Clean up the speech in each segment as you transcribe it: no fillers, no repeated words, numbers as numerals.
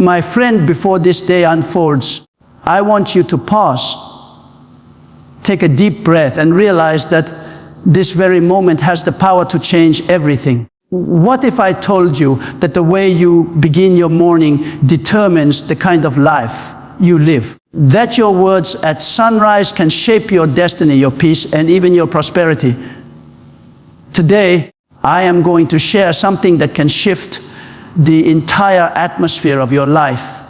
My friend, before this day unfolds, I want you to pause, take a deep breath, and realize that this very moment has the power to change everything. What if I told you that the way you begin your morning determines the kind of life you live? That your words at sunrise can shape your destiny, your peace, and even your prosperity. Today, I am going to share something that can shift the entire atmosphere of your life.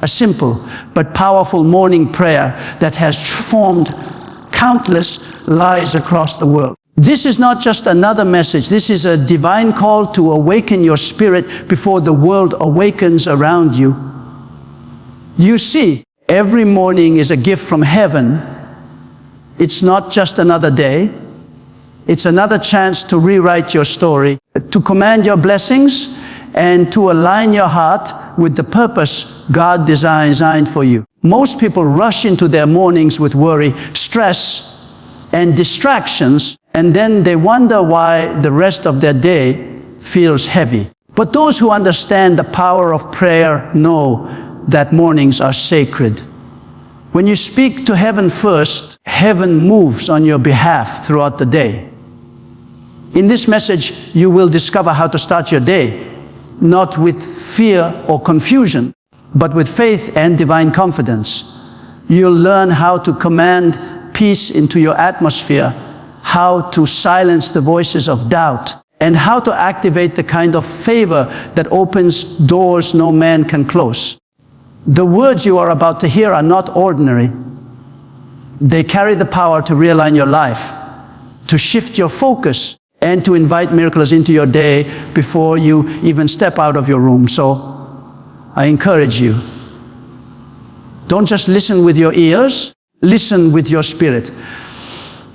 A simple but powerful morning prayer that has transformed countless lives across the world. This is not just another message. This is a divine call to awaken your spirit before the world awakens around you. You see, every morning is a gift from heaven. It's not just another day. It's another chance to rewrite your story, to command your blessings, and to align your heart with the purpose God designed for you. Most people rush into their mornings with worry, stress, and distractions, and then they wonder why the rest of their day feels heavy. But those who understand the power of prayer know that mornings are sacred. When you speak to heaven first, heaven moves on your behalf throughout the day. In this message, you will discover how to start your day, not with fear or confusion, but with faith and divine confidence. You'll learn how to command peace into your atmosphere, how to silence the voices of doubt, and how to activate the kind of favor that opens doors no man can close. The words you are about to hear are not ordinary. They carry the power to realign your life, to shift your focus, and to invite miracles into your day before you even step out of your room. So I encourage you, don't just listen with your ears, listen with your spirit.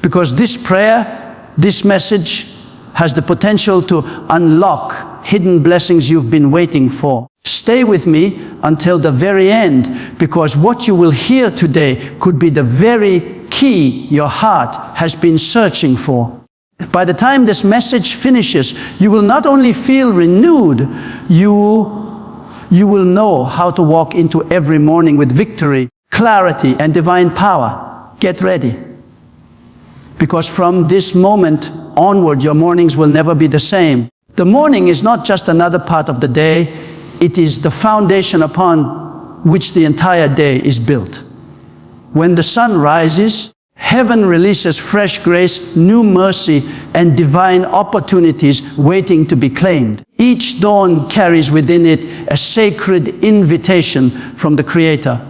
Because this prayer, this message, has the potential to unlock hidden blessings you've been waiting for. Stay with me until the very end, because what you will hear today could be the very key your heart has been searching for. By the time this message finishes, you will not only feel renewed, you will know how to walk into every morning with victory, clarity, and divine power. Get ready. Because from this moment onward, your mornings will never be the same. The morning is not just another part of the day, it is the foundation upon which the entire day is built. When the sun rises, heaven releases fresh grace, new mercy, and divine opportunities waiting to be claimed. Each dawn carries within it a sacred invitation from the Creator,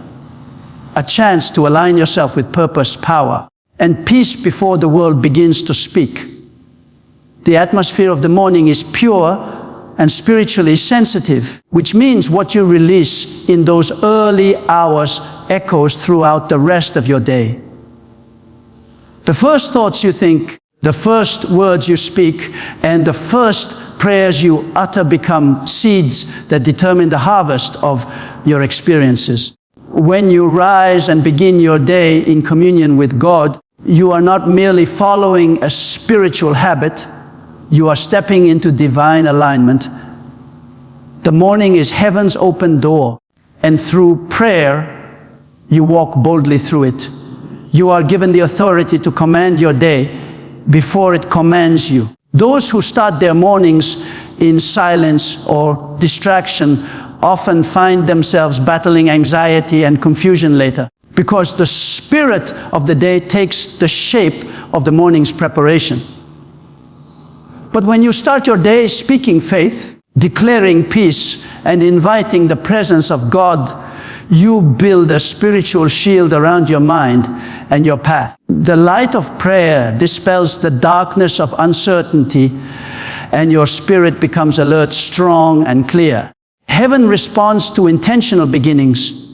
a chance to align yourself with purpose, power, and peace before the world begins to speak. The atmosphere of the morning is pure and spiritually sensitive, which means what you release in those early hours echoes throughout the rest of your day. The first thoughts you think, the first words you speak, and the first prayers you utter become seeds that determine the harvest of your experiences. When you rise and begin your day in communion with God, you are not merely following a spiritual habit, you are stepping into divine alignment. The morning is heaven's open door, and through prayer, you walk boldly through it. You are given the authority to command your day before it commands you. Those who start their mornings in silence or distraction often find themselves battling anxiety and confusion later, because the spirit of the day takes the shape of the morning's preparation. But when you start your day speaking faith, declaring peace, and inviting the presence of God, you build a spiritual shield around your mind and your path. The light of prayer dispels the darkness of uncertainty, and your spirit becomes alert, strong, and clear. Heaven responds to intentional beginnings.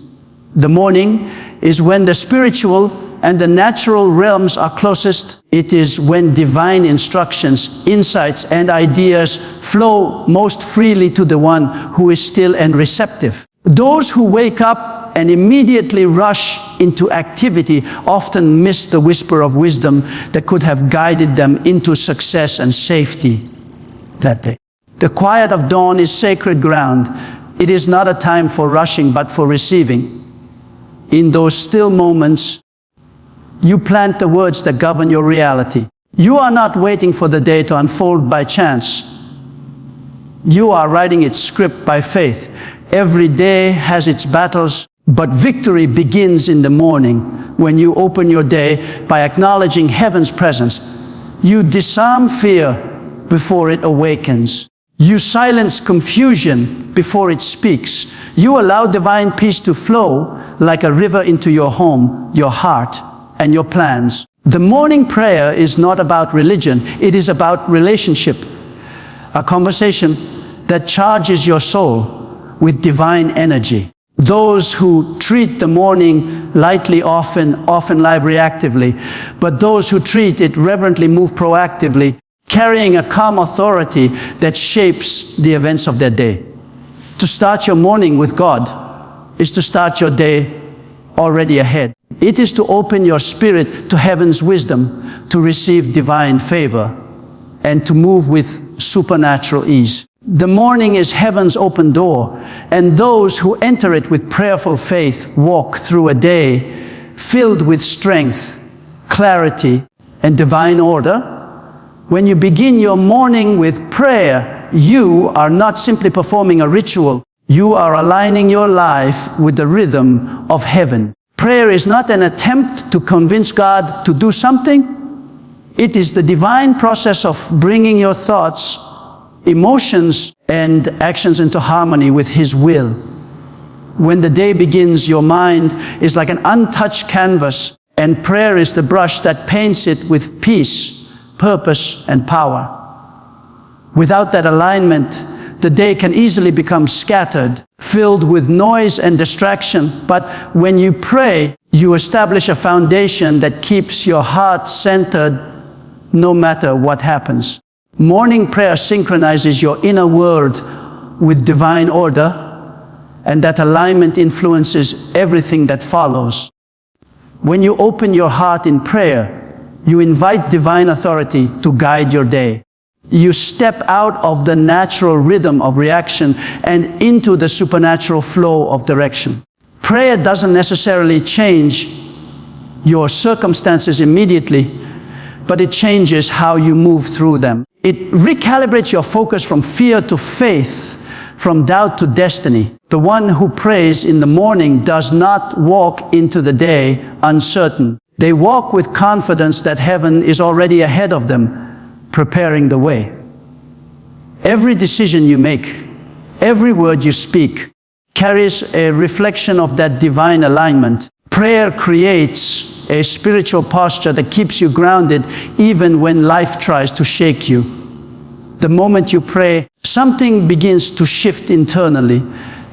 The morning is when the spiritual and the natural realms are closest. It is when divine instructions, insights, and ideas flow most freely to the one who is still and receptive. Those who wake up and immediately rush into activity often miss the whisper of wisdom that could have guided them into success and safety that day. The quiet of dawn is sacred ground. It is not a time for rushing, but for receiving. In those still moments, you plant the words that govern your reality. You are not waiting for the day to unfold by chance. You are writing its script by faith. Every day has its battles, but victory begins in the morning when you open your day by acknowledging heaven's presence. You disarm fear before it awakens. You silence confusion before it speaks. You allow divine peace to flow like a river into your home, your heart, and your plans. The morning prayer is not about religion, it is about relationship. A conversation that charges your soul with divine energy. Those who treat the morning lightly often live reactively, but those who treat it reverently move proactively, carrying a calm authority that shapes the events of their day. To start your morning with God is to start your day already ahead. It is to open your spirit to heaven's wisdom, to receive divine favor, and to move with supernatural ease. The morning is heaven's open door, and those who enter it with prayerful faith walk through a day filled with strength, clarity, and divine order. When you begin your morning with prayer, you are not simply performing a ritual. You are aligning your life with the rhythm of heaven. Prayer is not an attempt to convince God to do something. It is the divine process of bringing your thoughts, emotions, and actions into harmony with His will. When the day begins, your mind is like an untouched canvas, and prayer is the brush that paints it with peace, purpose, and power. Without that alignment, the day can easily become scattered, filled with noise and distraction. But when you pray, you establish a foundation that keeps your heart centered no matter what happens. Morning prayer synchronizes your inner world with divine order, and that alignment influences everything that follows. When you open your heart in prayer, you invite divine authority to guide your day. You step out of the natural rhythm of reaction and into the supernatural flow of direction. Prayer doesn't necessarily change your circumstances immediately, but it changes how you move through them. It recalibrates your focus from fear to faith, from doubt to destiny. The one who prays in the morning does not walk into the day uncertain. They walk with confidence that heaven is already ahead of them, preparing the way. Every decision you make, every word you speak, carries a reflection of that divine alignment. Prayer creates a spiritual posture that keeps you grounded even when life tries to shake you. The moment you pray, something begins to shift internally.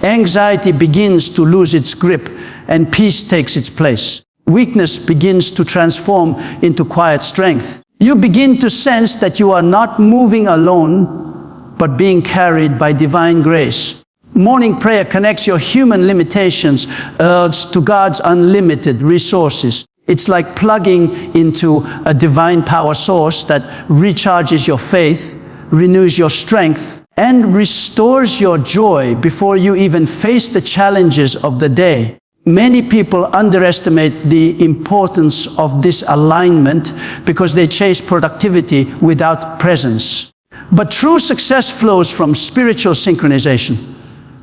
Anxiety begins to lose its grip, and peace takes its place. Weakness begins to transform into quiet strength. You begin to sense that you are not moving alone, but being carried by divine grace. Morning prayer connects your human limitations to God's unlimited resources. It's like plugging into a divine power source that recharges your faith, renews your strength, and restores your joy before you even face the challenges of the day. Many people underestimate the importance of this alignment because they chase productivity without presence. But true success flows from spiritual synchronization.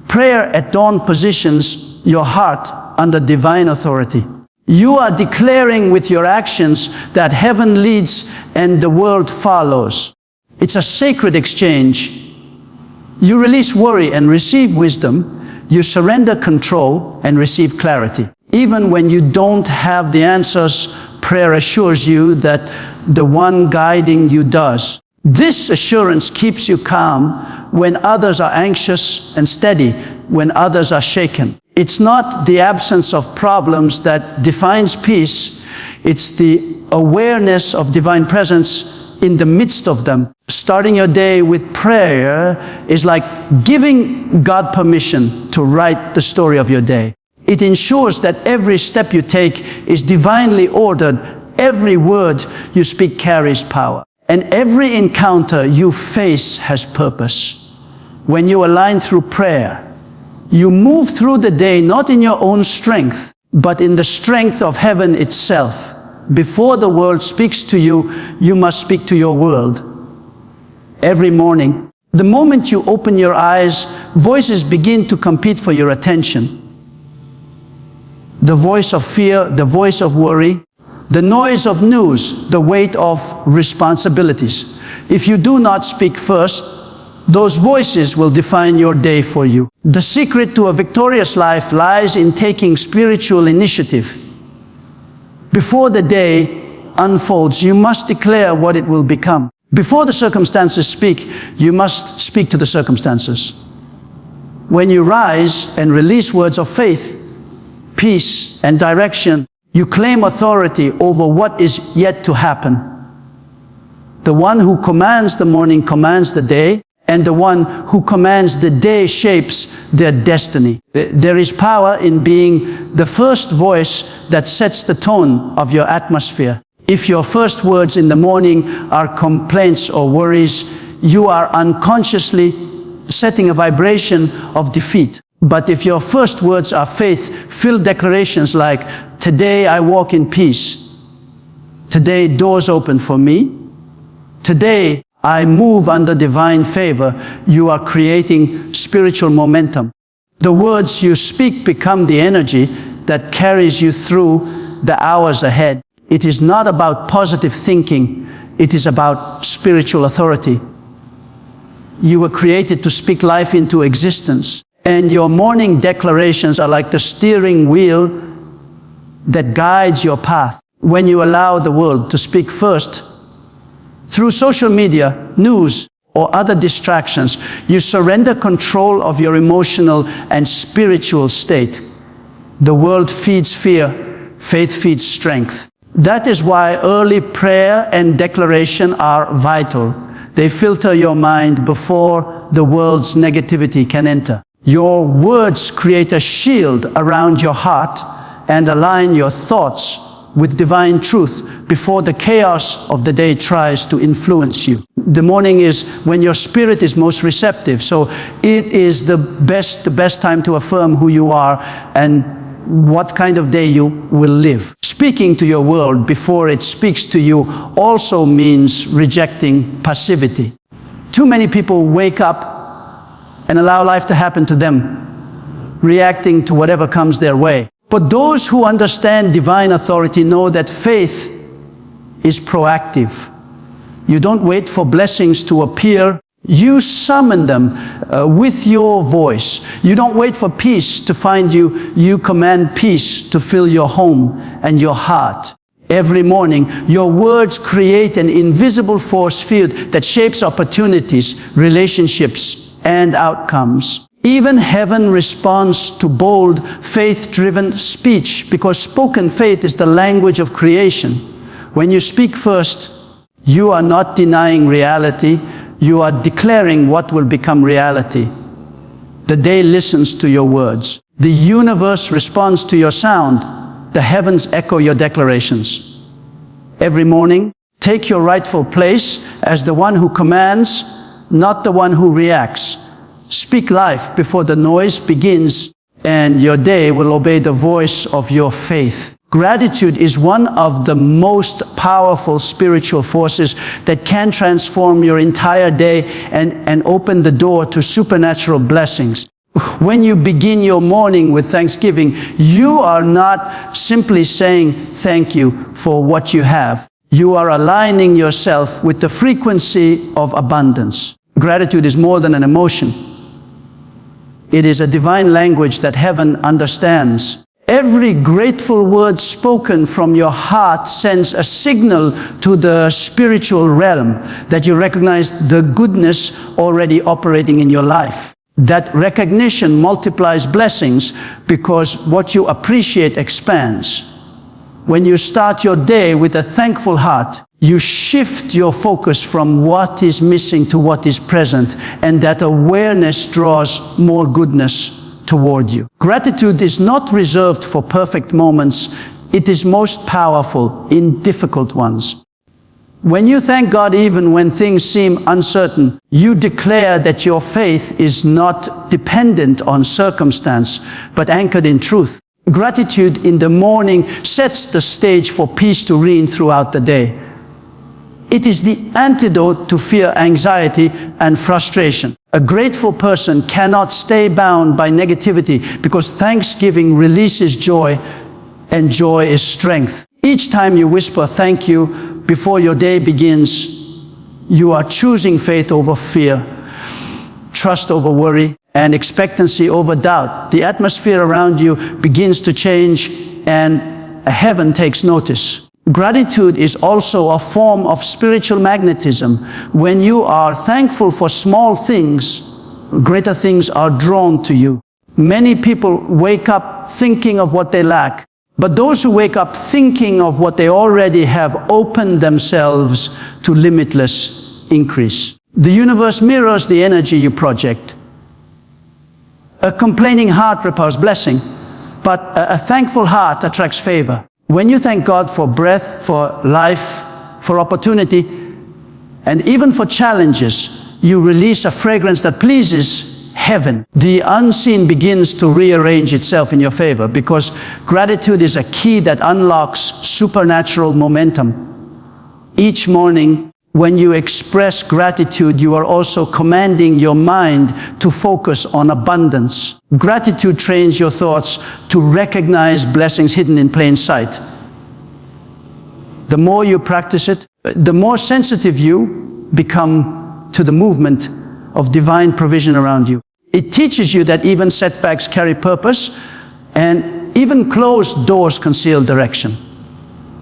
Prayer at dawn positions your heart under divine authority. You are declaring with your actions that heaven leads and the world follows. It's a sacred exchange. You release worry and receive wisdom. You surrender control and receive clarity. Even when you don't have the answers, prayer assures you that the one guiding you does. This assurance keeps you calm when others are anxious and steady when others are shaken. It's not the absence of problems that defines peace. It's the awareness of divine presence in the midst of them. Starting your day with prayer is like giving God permission to write the story of your day. It ensures that every step you take is divinely ordered. Every word you speak carries power. And every encounter you face has purpose. When you align through prayer, You move through the day not in your own strength, but in the strength of heaven itself. Before the world speaks to you, you must speak to your world. Every morning, the moment you open your eyes, voices begin to compete for your attention. The voice of fear, the voice of worry, the noise of news, the weight of responsibilities. If you do not speak first, those voices will define your day for you. The secret to a victorious life lies in taking spiritual initiative. Before the day unfolds, you must declare what it will become. Before the circumstances speak, you must speak to the circumstances. When you rise and release words of faith, peace, and direction, you claim authority over what is yet to happen. The one who commands the morning commands the day, and the one who commands the day shapes their destiny. There is power in being the first voice that sets the tone of your atmosphere. If your first words in the morning are complaints or worries, you are unconsciously setting a vibration of defeat. But if your first words are faith-filled declarations like, "Today I walk in peace. Today doors open for me. Today I move under divine favor," you are creating spiritual momentum. The words you speak become the energy that carries you through the hours ahead. It is not about positive thinking, it is about spiritual authority. You were created to speak life into existence, and your morning declarations are like the steering wheel that guides your path. When you allow the world to speak first, through social media, news, or other distractions, you surrender control of your emotional and spiritual state. The world feeds fear, faith feeds strength. That is why early prayer and declaration are vital. They filter your mind before the world's negativity can enter. Your words create a shield around your heart and align your thoughts with divine truth before the chaos of the day tries to influence you. The morning is when your spirit is most receptive, so it is the best time to affirm who you are and what kind of day you will live. Speaking to your world before it speaks to you also means rejecting passivity. Too many people wake up and allow life to happen to them, reacting to whatever comes their way. But those who understand divine authority know that faith is proactive. You don't wait for blessings to appear. You summon them with your voice. You don't wait for peace to find you. You command peace to fill your home and your heart. Every morning, your words create an invisible force field that shapes opportunities, relationships, and outcomes. Even heaven responds to bold, faith-driven speech because spoken faith is the language of creation. When you speak first, you are not denying reality, you are declaring what will become reality. The day listens to your words. The universe responds to your sound. The heavens echo your declarations. Every morning, take your rightful place as the one who commands, not the one who reacts. Speak life before the noise begins, and your day will obey the voice of your faith. Gratitude is one of the most powerful spiritual forces that can transform your entire day and open the door to supernatural blessings. When you begin your morning with thanksgiving, you are not simply saying thank you for what you have. You are aligning yourself with the frequency of abundance. Gratitude is more than an emotion. It is a divine language that heaven understands. Every grateful word spoken from your heart sends a signal to the spiritual realm that you recognize the goodness already operating in your life. That recognition multiplies blessings because what you appreciate expands. When you start your day with a thankful heart, you shift your focus from what is missing to what is present, and that awareness draws more goodness toward you. Gratitude is not reserved for perfect moments. It is most powerful in difficult ones. When you thank God even when things seem uncertain, you declare that your faith is not dependent on circumstance, but anchored in truth. Gratitude in the morning sets the stage for peace to reign throughout the day. It is the antidote to fear, anxiety, and frustration. A grateful person cannot stay bound by negativity because thanksgiving releases joy, and joy is strength. Each time you whisper thank you before your day begins, you are choosing faith over fear, trust over worry, and expectancy over doubt. The atmosphere around you begins to change, and heaven takes notice. Gratitude is also a form of spiritual magnetism. When you are thankful for small things, greater things are drawn to you. Many people wake up thinking of what they lack, but those who wake up thinking of what they already have open themselves to limitless increase. The universe mirrors the energy you project. A complaining heart repels blessing, but a thankful heart attracts favor. When you thank God for breath, for life, for opportunity, and even for challenges, you release a fragrance that pleases heaven. The unseen begins to rearrange itself in your favor because gratitude is a key that unlocks supernatural momentum. Each morning, when you express gratitude, you are also commanding your mind to focus on abundance. Gratitude trains your thoughts to recognize blessings hidden in plain sight. The more you practice it, the more sensitive you become to the movement of divine provision around you. It teaches you that even setbacks carry purpose, and even closed doors conceal direction.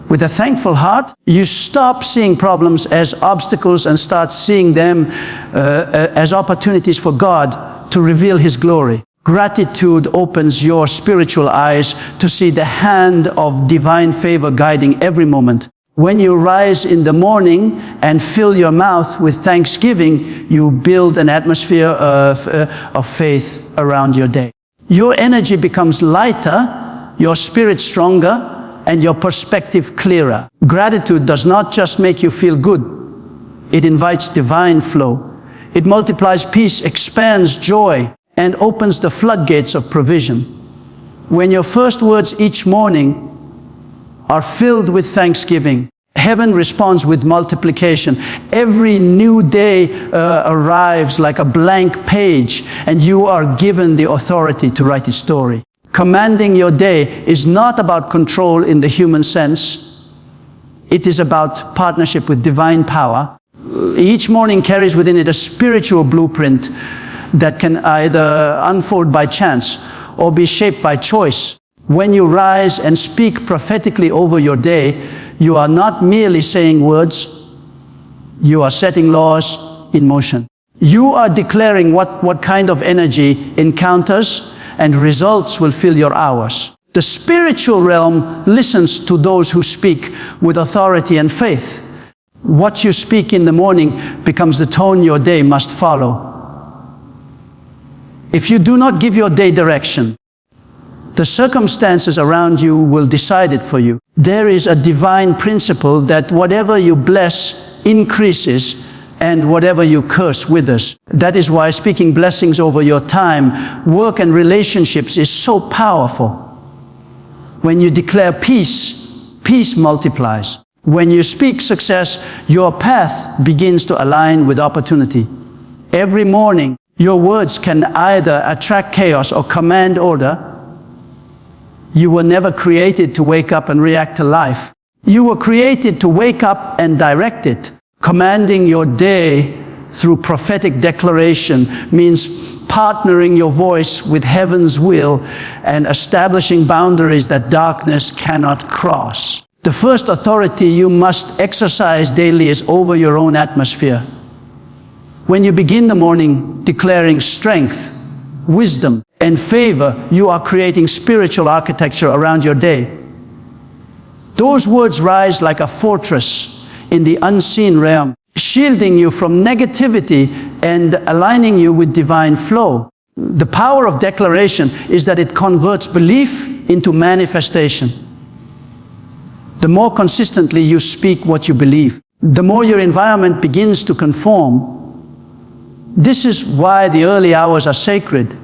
With a thankful heart, you stop seeing problems as obstacles and start seeing them as opportunities for God to reveal His glory. Gratitude opens your spiritual eyes to see the hand of divine favor guiding every moment. When you rise in the morning and fill your mouth with thanksgiving, you build an atmosphere of faith around your day. Your energy becomes lighter, your spirit stronger, and your perspective clearer. Gratitude does not just make you feel good. It invites divine flow. It multiplies peace, expands joy, and opens the floodgates of provision. When your first words each morning are filled with thanksgiving, heaven responds with multiplication. Every new day arrives like a blank page, and you are given the authority to write its story. Commanding your day is not about control in the human sense. It is about partnership with divine power. Each morning carries within it a spiritual blueprint that can either unfold by chance or be shaped by choice. When you rise and speak prophetically over your day, you are not merely saying words, you are setting laws in motion. You are declaring what kind of energy encounters and results will fill your hours. The spiritual realm listens to those who speak with authority and faith. What you speak in the morning becomes the tone your day must follow. If you do not give your day direction, the circumstances around you will decide it for you. There is a divine principle that whatever you bless increases, and whatever you curse withers. That is why speaking blessings over your time, work, and relationships is so powerful. When you declare peace, peace multiplies. When you speak success, your path begins to align with opportunity. Every morning, your words can either attract chaos or command order. You were never created to wake up and react to life. You were created to wake up and direct it. Commanding your day through prophetic declaration means partnering your voice with heaven's will and establishing boundaries that darkness cannot cross. The first authority you must exercise daily is over your own atmosphere. When you begin the morning declaring strength, wisdom, and favor, you are creating spiritual architecture around your day. Those words rise like a fortress in the unseen realm, shielding you from negativity and aligning you with divine flow. The power of declaration is that it converts belief into manifestation. The more consistently you speak what you believe, The more your environment begins to conform, this is why the early hours are sacred.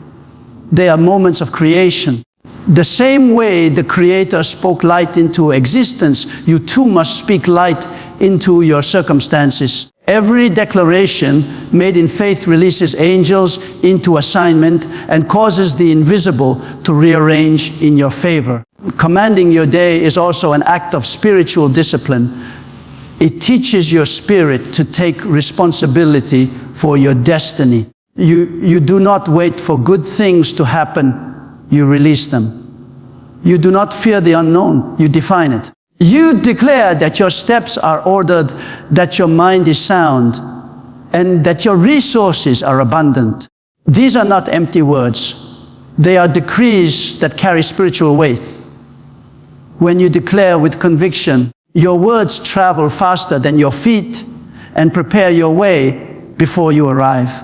They are moments of creation. The same way the Creator spoke light into existence, you too must speak light into your circumstances. Every declaration made in faith releases angels into assignment and causes the invisible to rearrange in your favor. Commanding your day is also an act of spiritual discipline. It teaches your spirit to take responsibility for your destiny. You do not wait for good things to happen, you release them. You do not fear the unknown, you define it. You declare that your steps are ordered, that your mind is sound, and that your resources are abundant. These are not empty words. They are decrees that carry spiritual weight. When you declare with conviction, your words travel faster than your feet and prepare your way before you arrive.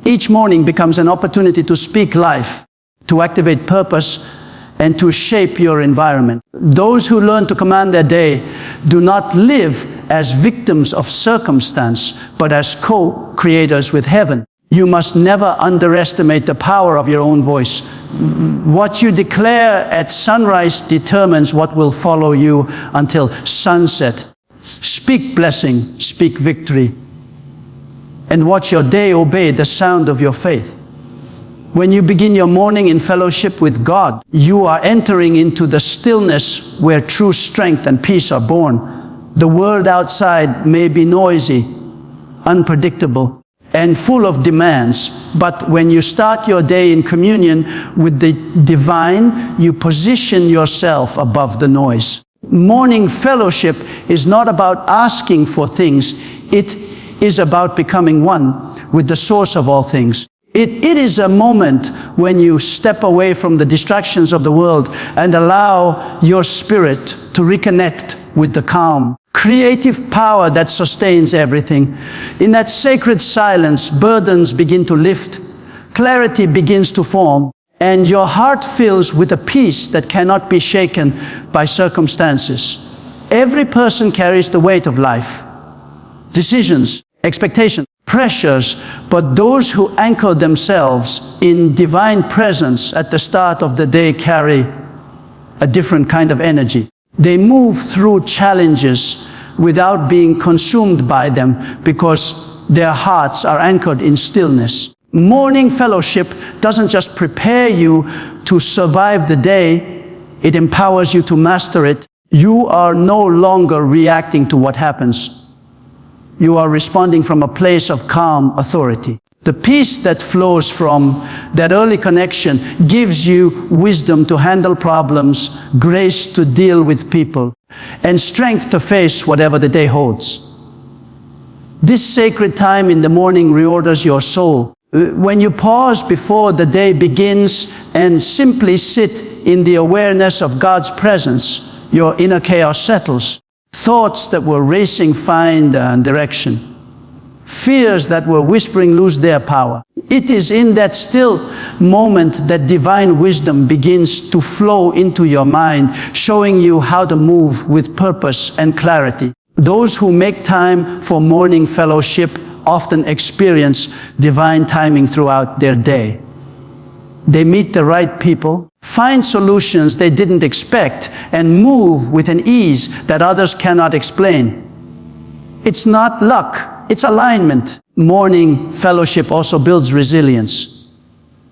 Each morning becomes an opportunity to speak life, to activate purpose, and to shape your environment. Those who learn to command their day do not live as victims of circumstance, but as co-creators with heaven. You must never underestimate the power of your own voice. What you declare at sunrise determines what will follow you until sunset. Speak blessing, speak victory, and watch your day obey the sound of your faith. When you begin your morning in fellowship with God, you are entering into the stillness where true strength and peace are born. The world outside may be noisy, unpredictable, and full of demands, but when you start your day in communion with the divine, you position yourself above the noise. Morning fellowship is not about asking for things, it is about becoming one with the source of all things. It is a moment when you step away from the distractions of the world and allow your spirit to reconnect with the calm, creative power that sustains everything. In that sacred silence, burdens begin to lift, clarity begins to form, and your heart fills with a peace that cannot be shaken by circumstances. Every person carries the weight of life, decisions, expectations, pressures, but those who anchor themselves in divine presence at the start of the day carry a different kind of energy. They move through challenges without being consumed by them because their hearts are anchored in stillness. Morning fellowship doesn't just prepare you to survive the day, it empowers you to master it. You are no longer reacting to what happens. You are responding from a place of calm authority. The peace that flows from that early connection gives you wisdom to handle problems, grace to deal with people, and strength to face whatever the day holds. This sacred time in the morning reorders your soul. When you pause before the day begins and simply sit in the awareness of God's presence, your inner chaos settles. Thoughts that were racing find direction. Fears that were whispering lose their power. It is in that still moment that divine wisdom begins to flow into your mind, showing you how to move with purpose and clarity. Those who make time for morning fellowship often experience divine timing throughout their day. They meet the right people, find solutions they didn't expect, and move with an ease that others cannot explain. It's not luck, it's alignment. Morning fellowship also builds resilience.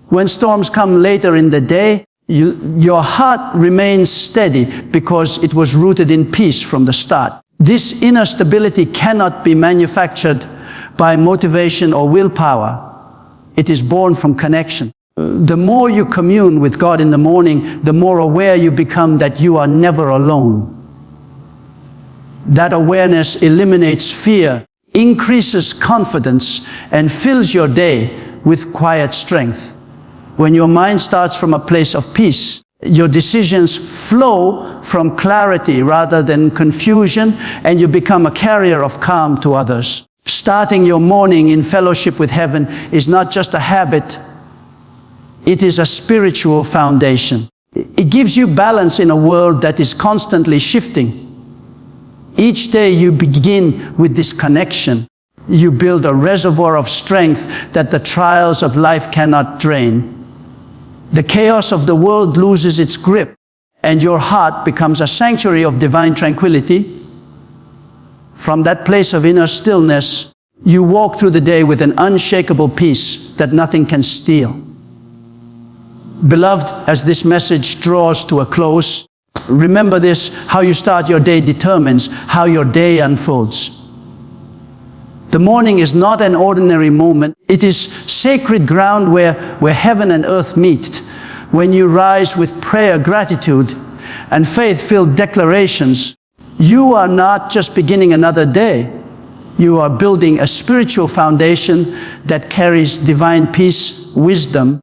When storms come later in the day, your heart remains steady because it was rooted in peace from the start. This inner stability cannot be manufactured by motivation or willpower. It is born from connection. The more you commune with God in the morning, the more aware you become that you are never alone. That awareness eliminates fear, increases confidence, and fills your day with quiet strength. When your mind starts from a place of peace, your decisions flow from clarity rather than confusion, and you become a carrier of calm to others. Starting your morning in fellowship with heaven is not just a habit, it is a spiritual foundation. It gives you balance in a world that is constantly shifting. Each day you begin with this connection. You build a reservoir of strength that the trials of life cannot drain. The chaos of the world loses its grip, and your heart becomes a sanctuary of divine tranquility. From that place of inner stillness, you walk through the day with an unshakable peace that nothing can steal. Beloved, as this message draws to a close, remember this: how you start your day determines how your day unfolds. The morning is not an ordinary moment. It is sacred ground where heaven and earth meet. When you rise with prayer, gratitude, and faith-filled declarations, you are not just beginning another day. You are building a spiritual foundation that carries divine peace, wisdom,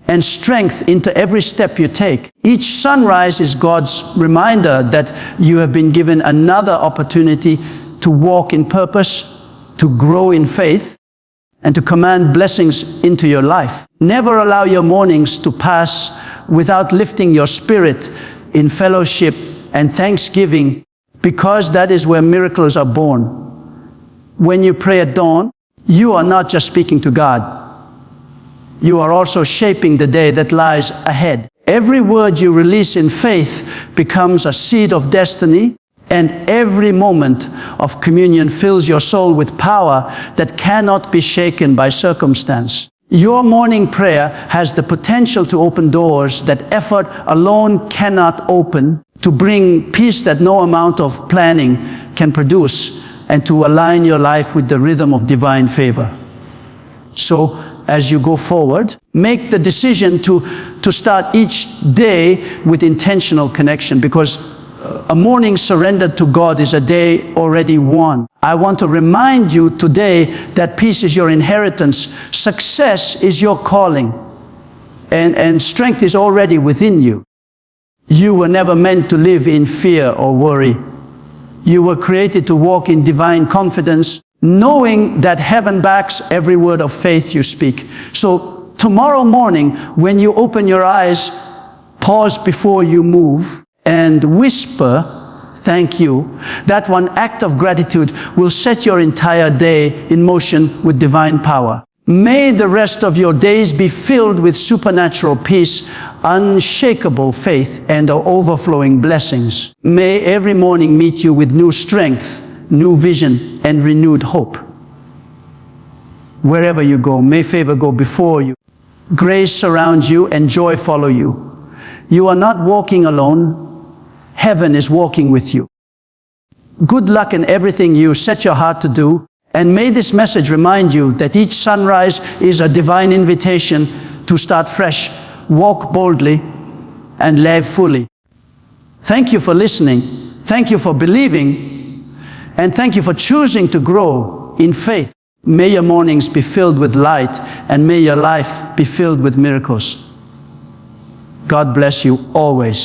and strength into every step you take. Each sunrise is God's reminder that you have been given another opportunity to walk in purpose, to grow in faith, and to command blessings into your life. Never allow your mornings to pass without lifting your spirit in fellowship and thanksgiving, because that is where miracles are born. When you pray at dawn, you are not just speaking to God. You are also shaping the day that lies ahead. Every word you release in faith becomes a seed of destiny, and every moment of communion fills your soul with power that cannot be shaken by circumstance. Your morning prayer has the potential to open doors that effort alone cannot open, to bring peace that no amount of planning can produce, and to align your life with the rhythm of divine favor. So, as you go forward, make the decision to start each day with intentional connection, because a morning surrendered to God is a day already won. I want to remind you today that peace is your inheritance, success is your calling, and strength is already within you. You were never meant to live in fear or worry. You were created to walk in divine confidence, knowing that heaven backs every word of faith you speak. So tomorrow morning, when you open your eyes, pause before you move and whisper, "Thank you." That one act of gratitude will set your entire day in motion with divine power. May the rest of your days be filled with supernatural peace, unshakable faith, and overflowing blessings. May every morning meet you with new strength, new vision, and renewed hope. Wherever you go, may favor go before you. Grace surround you and joy follow you. You are not walking alone. Heaven is walking with you. Good luck in everything you set your heart to do, and may this message remind you that each sunrise is a divine invitation to start fresh, walk boldly, and live fully. Thank you for listening. Thank you for believing. And thank you for choosing to grow in faith. May your mornings be filled with light, and may your life be filled with miracles. God bless you always.